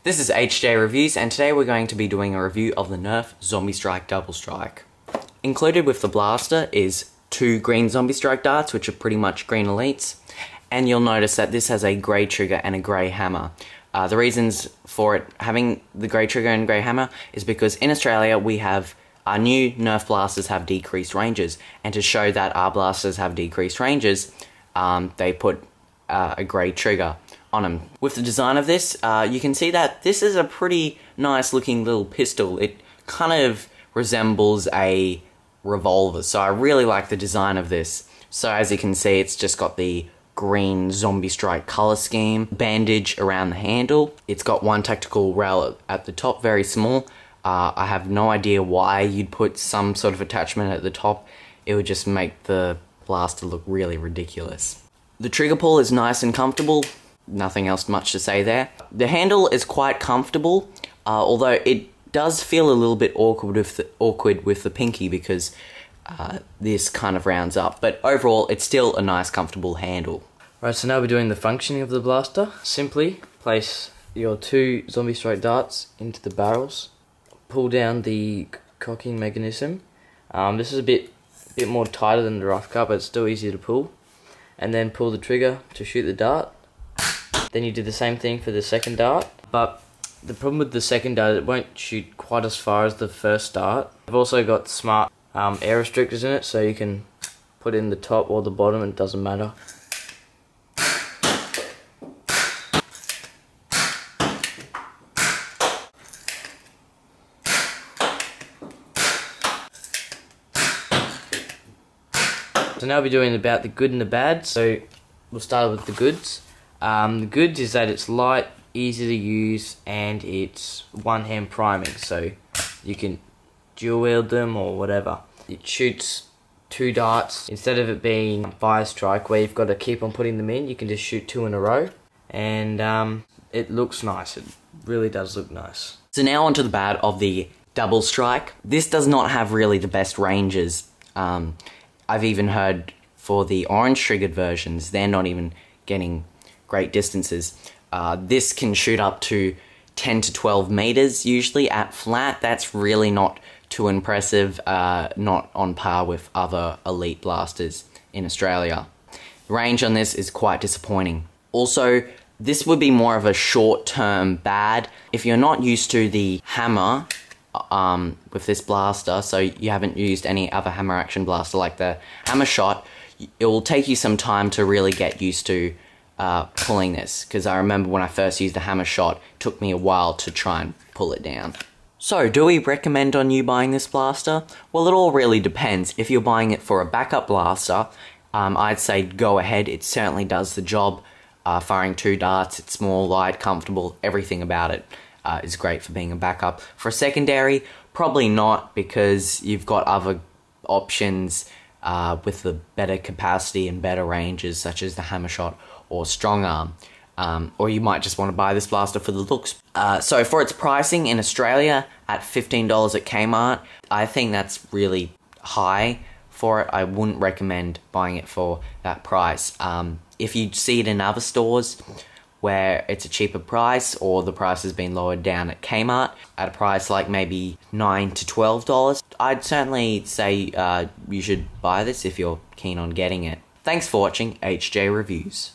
This is HJ Reviews, and today we're going to be doing a review of the NERF Zombie Strike Doublestrike. Included with the blaster is 2 green Zombie Strike darts, which are pretty much green elites, and you'll notice that this has a grey trigger and a grey hammer. The reasons for it having the grey trigger and grey hammer is because in Australia we have our new NERF blasters have decreased ranges, and to show that our blasters have decreased ranges, they put a grey trigger on them. With the design of this, you can see that this is a pretty nice looking little pistol. It kind of resembles a revolver, so I really like the design of this. So as you can see, it's just got the green Zombie Strike color scheme, bandage around the handle. It's got one tactical rail at the top, very small. I have no idea why you'd put some sort of attachment at the top. It would just make the blaster look really ridiculous. The trigger pull is nice and comfortable. Nothing else much to say there. The handle is quite comfortable, although it does feel a little bit awkward with the pinky because this kind of rounds up, but overall it's still a nice comfortable handle. Right, so now we're doing the functioning of the blaster. Simply place your 2 Zombie Strike darts into the barrels, pull down the cocking mechanism. This is a bit more tighter than the rough cut, but it's still easy to pull, and then pull the trigger to shoot the dart. Then you do the same thing for the second dart, but the problem with the second dart, it won't shoot quite as far as the first dart. I've also got smart air restrictors in it, so you can put it in the top or the bottom, it doesn't matter. So now we're doing about the good and the bad, so we'll start with the goods. The goods is that it's light, easy to use, and it's one-hand priming, so you can dual wield them or whatever. It shoots 2 darts. Instead of it being fire strike where you've got to keep on putting them in, you can just shoot 2 in a row, and it looks nice. It really does look nice. So now onto the bad of the double strike. This does not have really the best ranges. I've even heard for the orange triggered versions, they're not even getting great distances. This can shoot up to 10 to 12 meters usually at flat. That's really not too impressive, not on par with other elite blasters in Australia. The range on this is quite disappointing. Also, this would be more of a short-term bad. If you're not used to the hammer with this blaster, so you haven't used any other hammer action blaster like the hammer shot, it will take you some time to really get used to pulling this, because I remember when I first used the hammer shot, it took me a while to try and pull it down. So, do we recommend on you buying this blaster? Well, it all really depends. If you're buying it for a backup blaster, I'd say go ahead. It certainly does the job. Firing 2 darts, it's small, light, comfortable, everything about it is great for being a backup. For a secondary, probably not, because you've got other options with the better capacity and better ranges, such as the hammer shot or strong arm, or you might just want to buy this blaster for the looks. So for its pricing in Australia at $15 at Kmart, I think that's really high for it. I wouldn't recommend buying it for that price. If you see it in other stores where it's a cheaper price, or the price has been lowered down at Kmart at a price like maybe $9 to $12, I'd certainly say you should buy this if you're keen on getting it. Thanks for watching HJ Reviews.